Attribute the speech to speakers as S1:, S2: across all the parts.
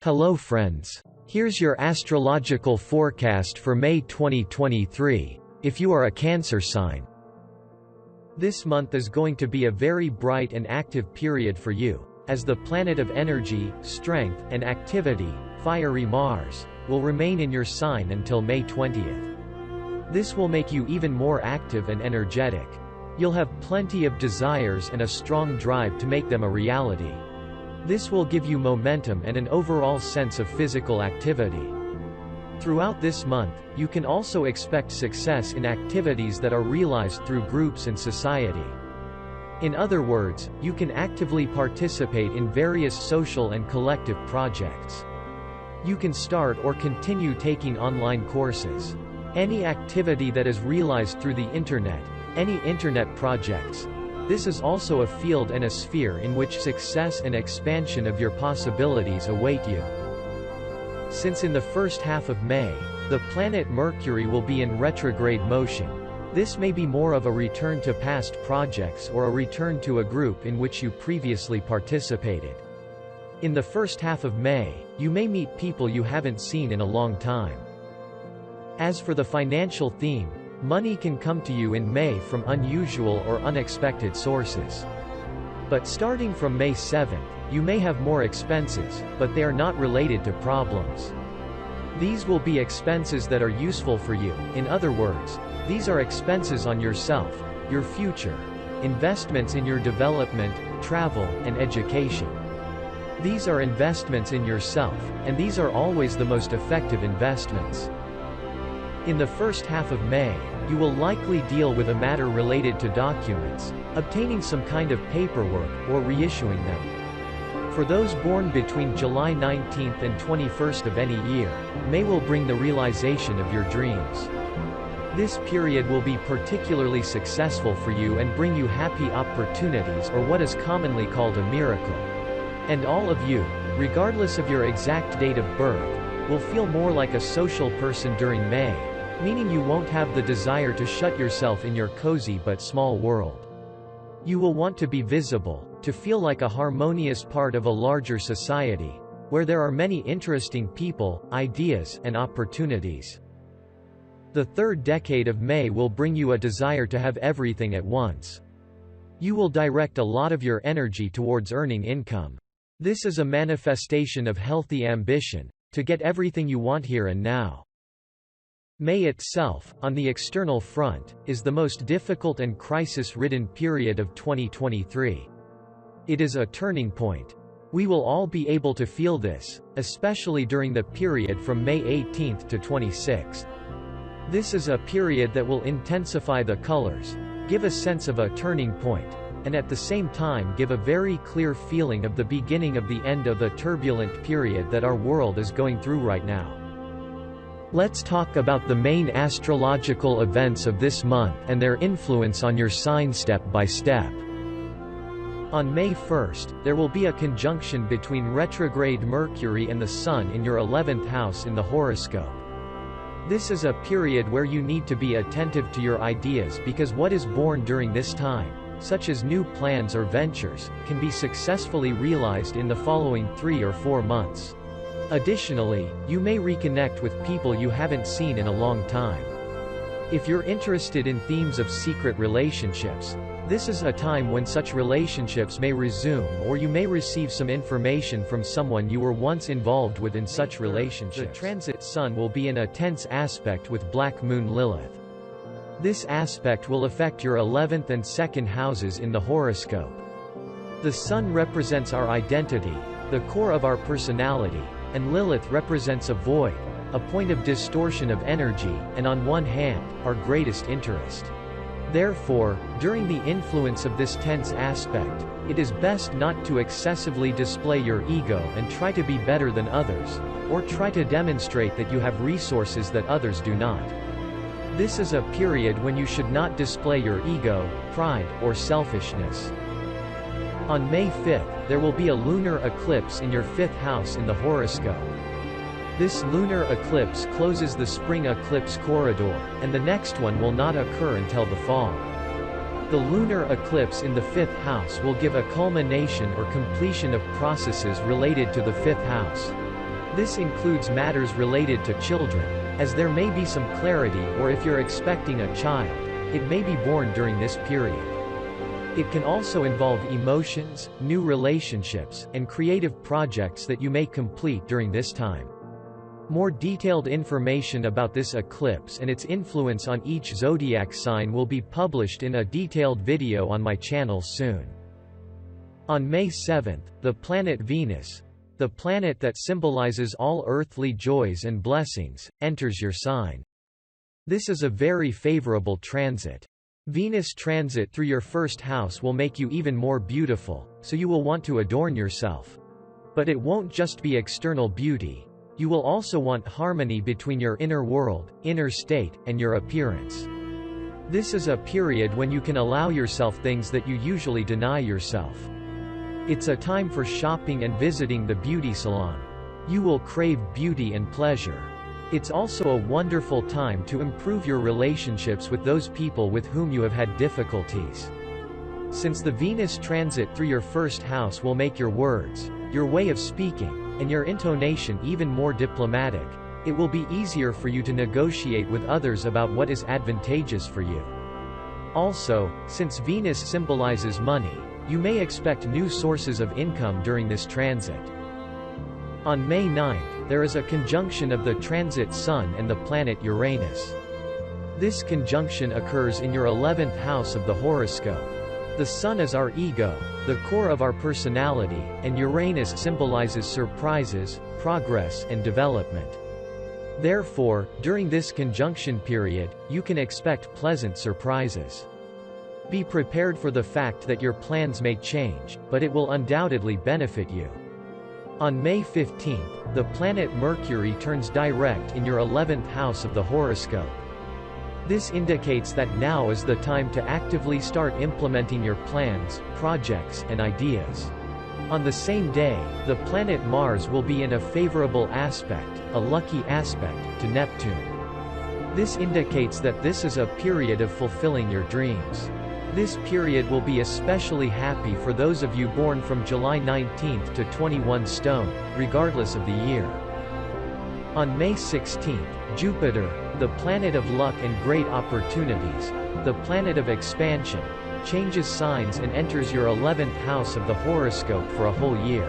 S1: Hello friends. Here's your astrological forecast for May 2023. If you are a Cancer sign, this month is going to be a very bright and active period for you, as the planet of energy, strength, and activity, fiery Mars, will remain in your sign until May 20th. This will make you even more active and energetic. You'll have plenty of desires and a strong drive to make them a reality. This will give you momentum and an overall sense of physical activity. Throughout this month, you can also expect success in activities that are realized through groups and society. In other words, you can actively participate in various social and collective projects. You can start or continue taking online courses. Any activity that is realized through the internet, any internet projects. This is also a field and a sphere in which success and expansion of your possibilities await you. Since in the first half of May, the planet Mercury will be in retrograde motion, this may be more of a return to past projects or a return to a group in which you previously participated. In the first half of May, you may meet people you haven't seen in a long time. As for the financial theme, money can come to you in May from unusual or unexpected sources. But starting from May 7th, you may have more expenses, but they are not related to problems. These will be expenses that are useful for you. In other words, these are expenses on yourself, your future, investments in your development, travel, and education. These are investments in yourself, and these are always the most effective investments. In the first half of May, you will likely deal with a matter related to documents, obtaining some kind of paperwork, or reissuing them. For those born between July 19th and 21st of any year, May will bring the realization of your dreams. This period will be particularly successful for you and bring you happy opportunities or what is commonly called a miracle. And all of you, regardless of your exact date of birth, will feel more like a social person during May, meaning you won't have the desire to shut yourself in your cozy but small world. You will want to be visible, to feel like a harmonious part of a larger society, where there are many interesting people, ideas, and opportunities. The third decade of May will bring you a desire to have everything at once. You will direct a lot of your energy towards earning income. This is a manifestation of healthy ambition, to get everything you want here and now. May itself, on the external front, is the most difficult and crisis-ridden period of 2023. It is a turning point. We will all be able to feel this, especially during the period from May 18th to 26th. This is a period that will intensify the colors, give a sense of a turning point, and at the same time give a very clear feeling of the beginning of the end of the turbulent period that our world is going through right now. Let's talk about the main astrological events of this month and their influence on your sign step by step. On May 1st, there will be a conjunction between retrograde Mercury and the Sun in your 11th house in the horoscope. This is a period where you need to be attentive to your ideas because what is born during this time, such as new plans or ventures, can be successfully realized in the following 3 or 4 months. Additionally, you may reconnect with people you haven't seen in a long time. If you're interested in themes of secret relationships, this is a time when such relationships may resume or you may receive some information from someone you were once involved with in such relationships. The transit Sun will be in a tense aspect with Black Moon Lilith. This aspect will affect your 11th and 2nd houses in the horoscope. The Sun represents our identity, the core of our personality, and Lilith represents a void, a point of distortion of energy, and on one hand, our greatest interest. Therefore, during the influence of this tense aspect, it is best not to excessively display your ego and try to be better than others, or try to demonstrate that you have resources that others do not. This is a period when you should not display your ego, pride, or selfishness. On May 5th, there will be a lunar eclipse in your 5th house in the horoscope. This lunar eclipse closes the spring eclipse corridor, and the next one will not occur until the fall. The lunar eclipse in the 5th house will give a culmination or completion of processes related to the 5th house. This includes matters related to children, as there may be some clarity, or if you're expecting a child, it may be born during this period. It can also involve emotions, new relationships, and creative projects that you may complete during this time. More detailed information about this eclipse and its influence on each zodiac sign will be published in a detailed video on my channel soon. On May 7th, the planet Venus, the planet that symbolizes all earthly joys and blessings, enters your sign. This is a very favorable transit. Venus transit through your first house will make you even more beautiful, so you will want to adorn yourself. But it won't just be external beauty. You will also want harmony between your inner world, inner state, and your appearance. This is a period when you can allow yourself things that you usually deny yourself. It's a time for shopping and visiting the beauty salon. You will crave beauty and pleasure. It's also a wonderful time to improve your relationships with those people with whom you have had difficulties. Since the Venus transit through your first house will make your words, your way of speaking, and your intonation even more diplomatic, it will be easier for you to negotiate with others about what is advantageous for you. Also, since Venus symbolizes money, you may expect new sources of income during this transit. On May 9th, there is a conjunction of the transit Sun and the planet Uranus. This conjunction occurs in your 11th house of the horoscope. The Sun is our ego, the core of our personality, and Uranus symbolizes surprises, progress, and development. Therefore, during this conjunction period, you can expect pleasant surprises. Be prepared for the fact that your plans may change, but it will undoubtedly benefit you. On May 15th, the planet Mercury turns direct in your 11th house of the horoscope. This indicates that now is the time to actively start implementing your plans, projects, and ideas. On the same day, the planet Mars will be in a favorable aspect, a lucky aspect, to Neptune. This indicates that this is a period of fulfilling your dreams. This period will be especially happy for those of you born from July 19th to 21 Stone, regardless of the year. On May 16th, Jupiter, the planet of luck and great opportunities, the planet of expansion, changes signs and enters your 11th house of the horoscope for a whole year.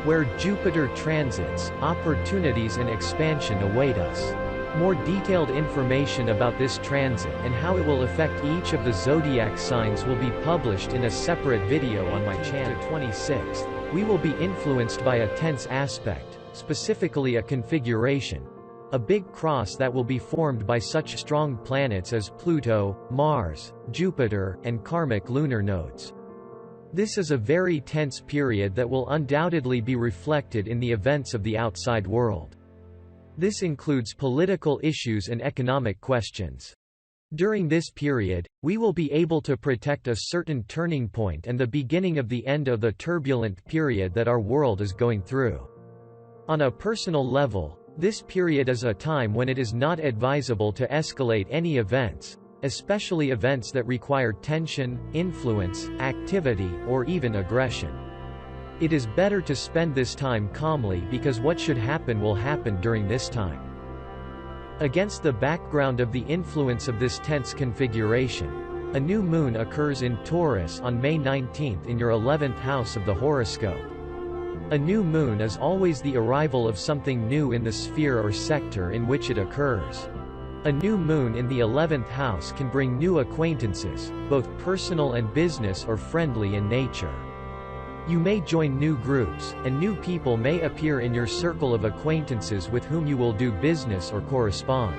S1: Where Jupiter transits, opportunities and expansion await us. More detailed information about this transit and how it will affect each of the zodiac signs will be published in a separate video on my channel. 26th, we will be influenced by a tense aspect, specifically a configuration, a big cross that will be formed by such strong planets as Pluto, Mars, Jupiter, and karmic lunar nodes. This is a very tense period that will undoubtedly be reflected in the events of the outside world. This includes political issues and economic questions. During this period, we will be able to protect a certain turning point and the beginning of the end of the turbulent period that our world is going through. On a personal level, this period is a time when it is not advisable to escalate any events, especially events that require tension, influence, activity, or even aggression. It is better to spend this time calmly because what should happen will happen during this time. Against the background of the influence of this tense configuration, a new moon occurs in Taurus on May 19th in your 11th house of the horoscope. A new moon is always the arrival of something new in the sphere or sector in which it occurs. A new moon in the 11th house can bring new acquaintances, both personal and business or friendly in nature. You may join new groups, and new people may appear in your circle of acquaintances with whom you will do business or correspond.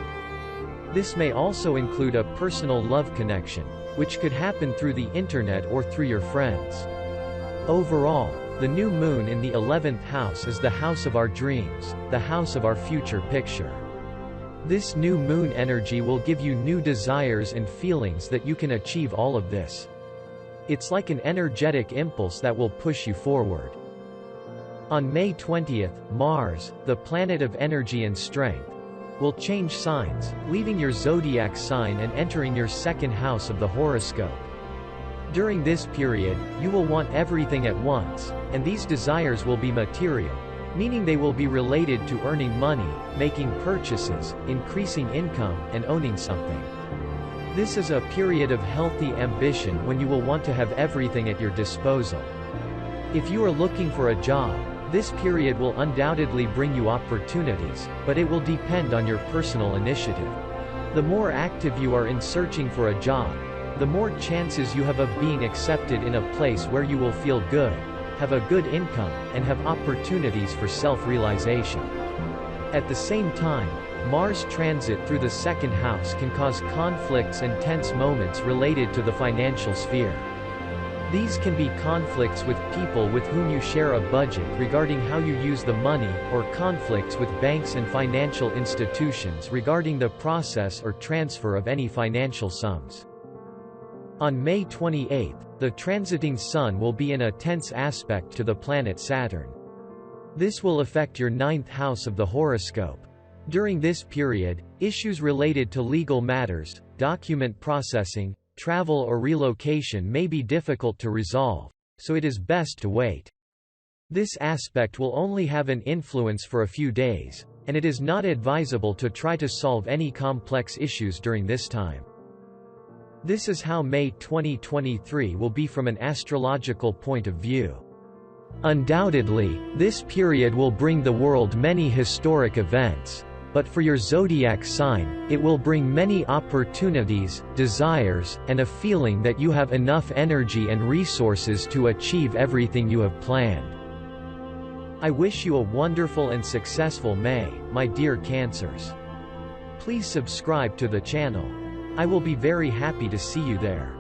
S1: This may also include a personal love connection, which could happen through the internet or through your friends. Overall, the new moon in the 11th house is the house of our dreams, the house of our future picture. This new moon energy will give you new desires and feelings that you can achieve all of this. It's like an energetic impulse that will push you forward. On May 20th, Mars, the planet of energy and strength, will change signs, leaving your zodiac sign and entering your second house of the horoscope. During this period, you will want everything at once, and these desires will be material, meaning they will be related to earning money, making purchases, increasing income, and owning something. This is a period of healthy ambition when you will want to have everything at your disposal. If you are looking for a job, this period will undoubtedly bring you opportunities, but it will depend on your personal initiative. The more active you are in searching for a job, the more chances you have of being accepted in a place where you will feel good, have a good income, and have opportunities for self-realization. At the same time, Mars transit through the second house can cause conflicts and tense moments related to the financial sphere. These can be conflicts with people with whom you share a budget regarding how you use the money, or conflicts with banks and financial institutions regarding the process or transfer of any financial sums. On May 28, the transiting Sun will be in a tense aspect to the planet Saturn. This will affect your 9th house of the horoscope. During this period, issues related to legal matters, document processing, travel or relocation may be difficult to resolve, so it is best to wait. This aspect will only have an influence for a few days, and it is not advisable to try to solve any complex issues during this time. This is how May 2023 will be from an astrological point of view. Undoubtedly, this period will bring the world many historic events, but for your zodiac sign, it will bring many opportunities, desires, and a feeling that you have enough energy and resources to achieve everything you have planned. I wish you a wonderful and successful May, my dear Cancers. Please subscribe to the channel. I will be very happy to see you there.